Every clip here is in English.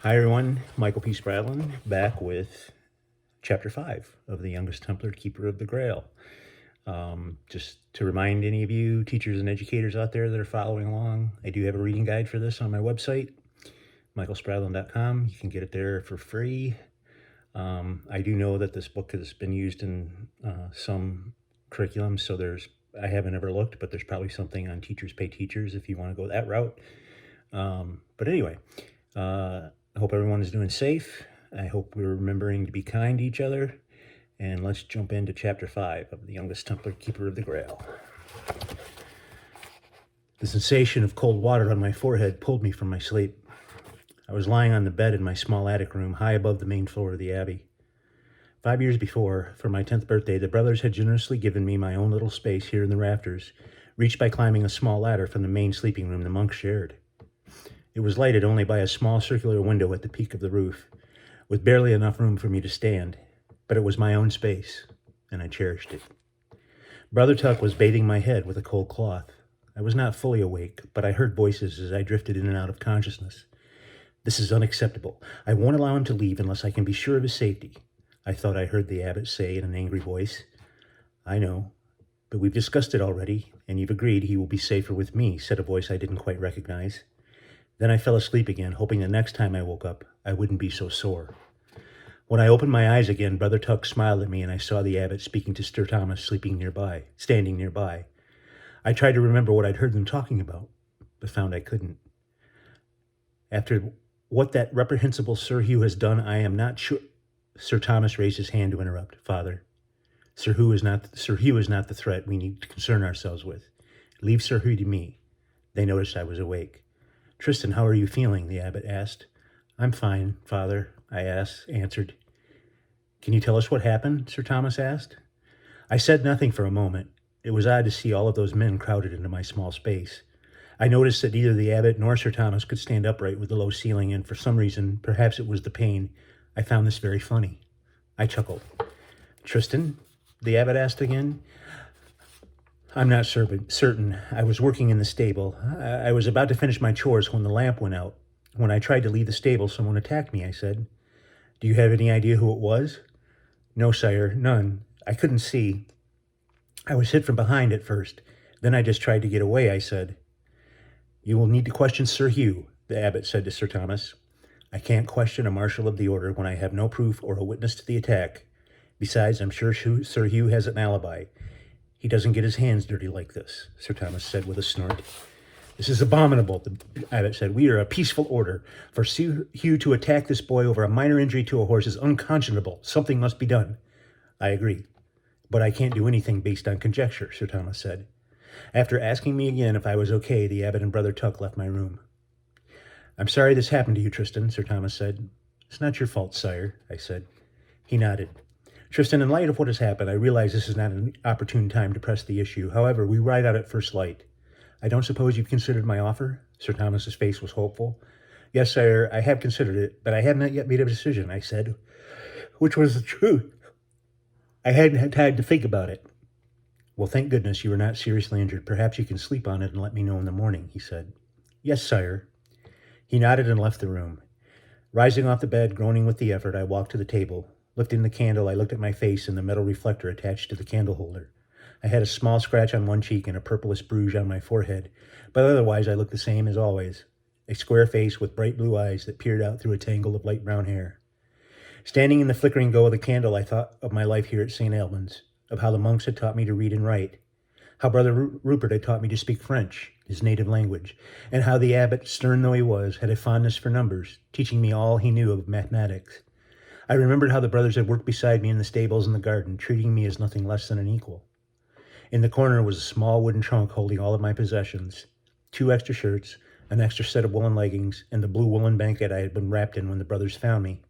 Hi everyone, Michael P. Spradlin, back with Chapter 5 of The Youngest Templar, Keeper of the Grail. Just to remind any of you teachers and educators out there that are following along, I do have a reading guide for this on my website, michaelspradlin.com. You can get it there for free. I do know that this book has been used in some curriculum, so I haven't ever looked, but there's probably something on Teachers Pay Teachers if you want to go that route. But anyway, I hope everyone is doing safe. I hope we're remembering to be kind to each other. And let's jump into Chapter 5 of The Youngest Templar, Keeper of the Grail. The sensation of cold water on my forehead pulled me from my sleep. I was lying on the bed in my small attic room, high above the main floor of the Abbey. 5 years before, for my 10th birthday, the brothers had generously given me my own little space here in the rafters, reached by climbing a small ladder from the main sleeping room the monks shared. It was lighted only by a small circular window at the peak of the roof, with barely enough room for me to stand, but it was my own space, and I cherished it. Brother Tuck was bathing my head with a cold cloth. I was not fully awake, but I heard voices as I drifted in and out of consciousness. This is unacceptable. I won't allow him to leave unless I can be sure of his safety, I thought I heard the abbot say in an angry voice. I know, but we've discussed it already, and you've agreed he will be safer with me, said a voice I didn't quite recognize. Then I fell asleep again, hoping the next time I woke up, I wouldn't be so sore. When I opened my eyes again, Brother Tuck smiled at me, and I saw the abbot speaking to Sir Thomas standing nearby. I tried to remember what I'd heard them talking about, but found I couldn't. After what that reprehensible Sir Hugh has done, I am not sure. Sir Thomas raised his hand to interrupt. Father, Sir Hugh is not the threat we need to concern ourselves with. Leave Sir Hugh to me. They noticed I was awake. Tristan, how are you feeling? The abbot asked. I'm fine, Father, I answered. Can you tell us what happened? Sir Thomas asked. I said nothing for a moment. It was odd to see all of those men crowded into my small space. I noticed that neither the abbot nor Sir Thomas could stand upright with the low ceiling, and for some reason, perhaps it was the pain, I found this very funny. I chuckled. Tristan? The abbot asked again. I'm not certain. I was working in the stable. I was about to finish my chores when the lamp went out. When I tried to leave the stable, someone attacked me, I said. Do you have any idea who it was? No, sire, none. I couldn't see. I was hit from behind at first. Then I just tried to get away, I said. You will need to question Sir Hugh, the abbot said to Sir Thomas. I can't question a marshal of the order when I have no proof or a witness to the attack. Besides, I'm sure Sir Hugh has an alibi. He doesn't get his hands dirty like this, Sir Thomas said with a snort. This is abominable, the abbot said. We are a peaceful order. For Sir Hugh to attack this boy over a minor injury to a horse is unconscionable. Something must be done. I agree. But I can't do anything based on conjecture, Sir Thomas said. After asking me again if I was okay, the abbot and Brother Tuck left my room. I'm sorry this happened to you, Tristan, Sir Thomas said. It's not your fault, sire, I said. He nodded. Tristan, in light of what has happened, I realize this is not an opportune time to press the issue. However, we ride out at first light. I don't suppose you've considered my offer? Sir Thomas's face was hopeful. Yes, sire, I have considered it, but I have not yet made a decision, I said. Which was the truth. I hadn't had time to think about it. Well, thank goodness you were not seriously injured. Perhaps you can sleep on it and let me know in the morning, he said. Yes, sire. He nodded and left the room. Rising off the bed, groaning with the effort, I walked to the table. Lifting the candle, I looked at my face in the metal reflector attached to the candle holder. I had a small scratch on one cheek and a purplish bruise on my forehead, but otherwise I looked the same as always, a square face with bright blue eyes that peered out through a tangle of light brown hair. Standing in the flickering glow of the candle, I thought of my life here at St. Albans, of how the monks had taught me to read and write, how Brother Rupert had taught me to speak French, his native language, and how the abbot, stern though he was, had a fondness for numbers, teaching me all he knew of mathematics. I remembered how the brothers had worked beside me in the stables and the garden, treating me as nothing less than an equal. In the corner was a small wooden trunk holding all of my possessions, 2 extra shirts, an extra set of woolen leggings, and the blue woolen blanket I had been wrapped in when the brothers found me.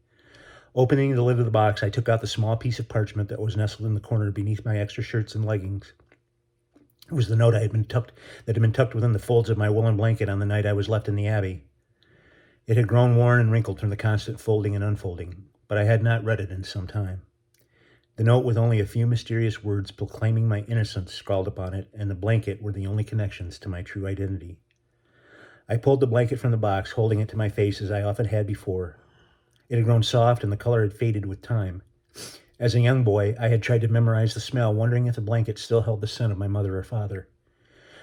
Opening the lid of the box, I took out the small piece of parchment that was nestled in the corner beneath my extra shirts and leggings. It was the note that had been tucked within the folds of my woolen blanket on the night I was left in the Abbey. It had grown worn and wrinkled from the constant folding and unfolding, but I had not read it in some time. The note, with only a few mysterious words proclaiming my innocence scrawled upon it, and the blanket were the only connections to my true identity. I pulled the blanket from the box, holding it to my face as I often had before, It had grown soft and the color had faded with time. As a young boy, I had tried to memorize the smell, wondering if the blanket still held the scent of my mother or father.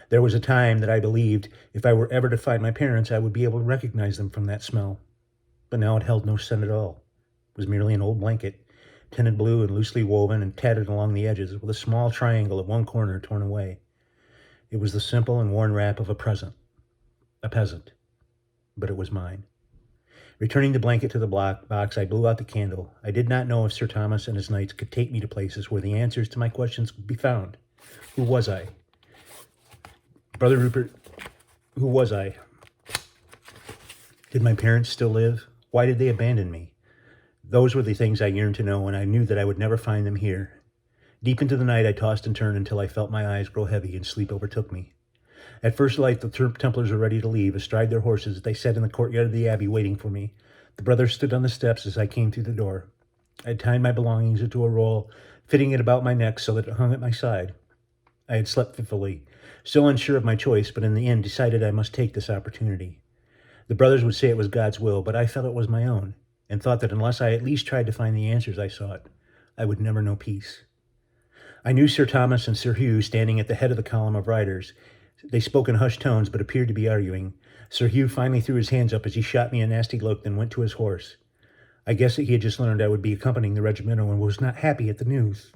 There was a time that I believed if I were ever to find my parents, I would be able to recognize them from that smell. But now it held no scent at all. It was merely an old blanket, tinted blue and loosely woven and tattered along the edges, with a small triangle at one corner torn away. It was the simple and worn wrap of a peasant. But it was mine. Returning the blanket to the box, I blew out the candle. I did not know if Sir Thomas and his knights could take me to places where the answers to my questions could be found. Who was I? Brother Rupert, who was I? Did my parents still live? Why did they abandon me? Those were the things I yearned to know, and I knew that I would never find them here. Deep into the night, I tossed and turned until I felt my eyes grow heavy and sleep overtook me. At first light, the Templars were ready to leave. Astride their horses, they sat in the courtyard of the abbey waiting for me. The brothers stood on the steps as I came through the door. I had tied my belongings into a roll, fitting it about my neck so that it hung at my side. I had slept fitfully, still unsure of my choice, but in the end decided I must take this opportunity. The brothers would say it was God's will, but I felt it was my own, and thought that unless I at least tried to find the answers I sought, I would never know peace. I knew Sir Thomas and Sir Hugh standing at the head of the column of riders. They spoke in hushed tones, but appeared to be arguing. Sir Hugh finally threw his hands up as he shot me a nasty look, then went to his horse. I guess that he had just learned I would be accompanying the regimental and was not happy at the news.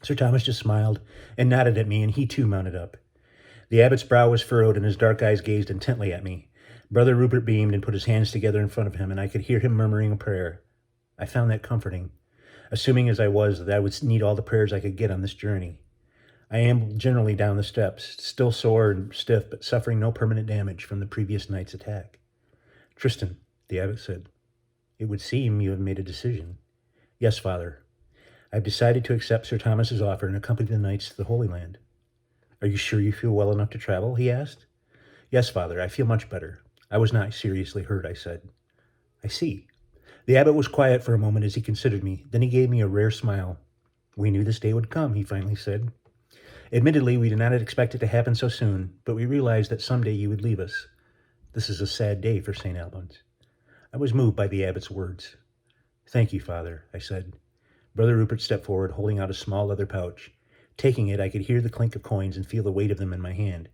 Sir Thomas just smiled and nodded at me, and he too mounted up. The abbot's brow was furrowed, and his dark eyes gazed intently at me. Brother Rupert beamed and put his hands together in front of him, and I could hear him murmuring a prayer. I found that comforting, assuming as I was that I would need all the prayers I could get on this journey. I ambled generally down the steps, still sore and stiff, but suffering no permanent damage from the previous night's attack. "Tristan," the abbot said, "it would seem you have made a decision." "Yes, Father. I've decided to accept Sir Thomas's offer and accompany the knights to the Holy Land." "Are you sure you feel well enough to travel?" he asked. "Yes, Father, I feel much better. I was not seriously hurt," I said. "I see." The abbot was quiet for a moment as he considered me. Then he gave me a rare smile. "We knew this day would come," he finally said. "Admittedly, we did not expect it to happen so soon, but we realized that someday you would leave us. This is a sad day for St. Albans." I was moved by the abbot's words. "Thank you, Father," I said. Brother Rupert stepped forward, holding out a small leather pouch. Taking it, I could hear the clink of coins and feel the weight of them in my hand.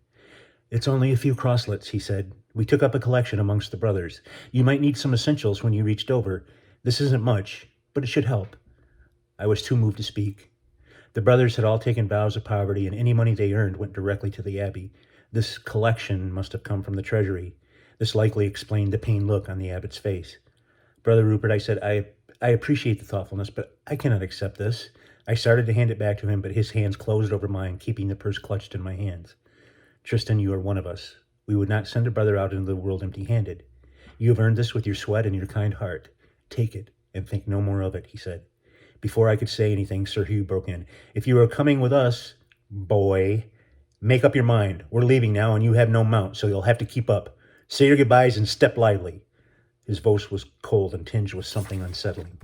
"It's only a few crosslets," he said. "We took up a collection amongst the brothers. You might need some essentials when you reached over. This isn't much, but it should help." I was too moved to speak. The brothers had all taken vows of poverty, and any money they earned went directly to the abbey. This collection must have come from the treasury. This likely explained the pained look on the abbot's face. "Brother Rupert," I said, I appreciate the thoughtfulness, but I cannot accept this." I started to hand it back to him, but his hands closed over mine, keeping the purse clutched in my hands. "Tristan, you are one of us. We would not send a brother out into the world empty-handed. You have earned this with your sweat and your kind heart. Take it, and think no more of it," he said. Before I could say anything, Sir Hugh broke in. "If you are coming with us, boy, make up your mind. We're leaving now, and you have no mount, so you'll have to keep up. Say your goodbyes and step lively." His voice was cold and tinged with something unsettling.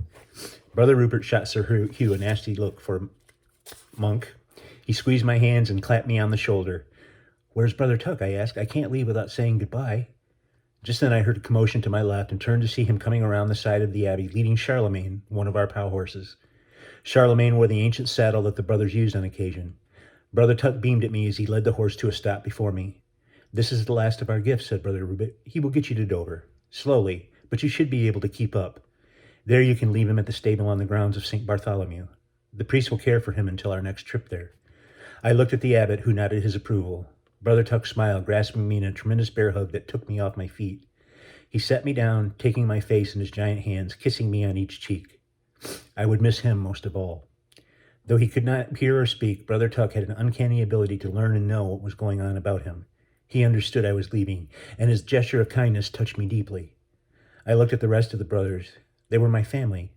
Brother Rupert shot Sir Hugh a nasty look for monk. He squeezed my hands and clapped me on the shoulder. "Where's Brother Tuck?" I asked. "I can't leave without saying goodbye." Just then I heard a commotion to my left and turned to see him coming around the side of the abbey, leading Charlemagne, one of our POW horses. Charlemagne wore the ancient saddle that the brothers used on occasion. Brother Tuck beamed at me as he led the horse to a stop before me. "This is the last of our gifts," said Brother Rupert. "He will get you to Dover. Slowly, but you should be able to keep up. There you can leave him at the stable on the grounds of St. Bartholomew. The priest will care for him until our next trip there." I looked at the abbot, who nodded his approval. Brother Tuck smiled, grasping me in a tremendous bear hug that took me off my feet. He set me down, taking my face in his giant hands, kissing me on each cheek. I would miss him most of all. Though he could not hear or speak, Brother Tuck had an uncanny ability to learn and know what was going on about him. He understood I was leaving, and his gesture of kindness touched me deeply. I looked at the rest of the brothers. They were my family.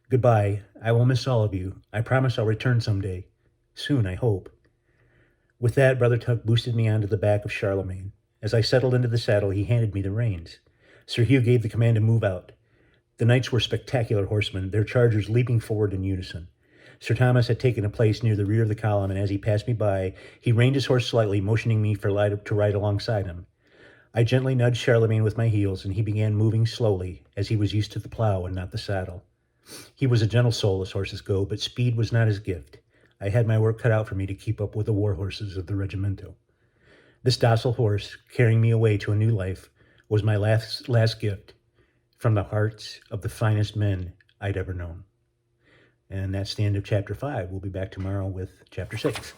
"Goodbye. I will miss all of you. I promise I'll return someday. Soon, I hope." With that, Brother Tuck boosted me onto the back of Charlemagne. As I settled into the saddle, he handed me the reins. Sir Hugh gave the command to move out. The knights were spectacular horsemen, their chargers leaping forward in unison. Sir Thomas had taken a place near the rear of the column, and as he passed me by, he reined his horse slightly, motioning me to ride alongside him. I gently nudged Charlemagne with my heels, and he began moving slowly, as he was used to the plow and not the saddle. He was a gentle soul, as horses go, but speed was not his gift. I had my work cut out for me to keep up with the war horses of the regimento. This docile horse, carrying me away to a new life, was my last gift from the hearts of the finest men I'd ever known. And that's the end of chapter 5. We'll be back tomorrow with chapter 6.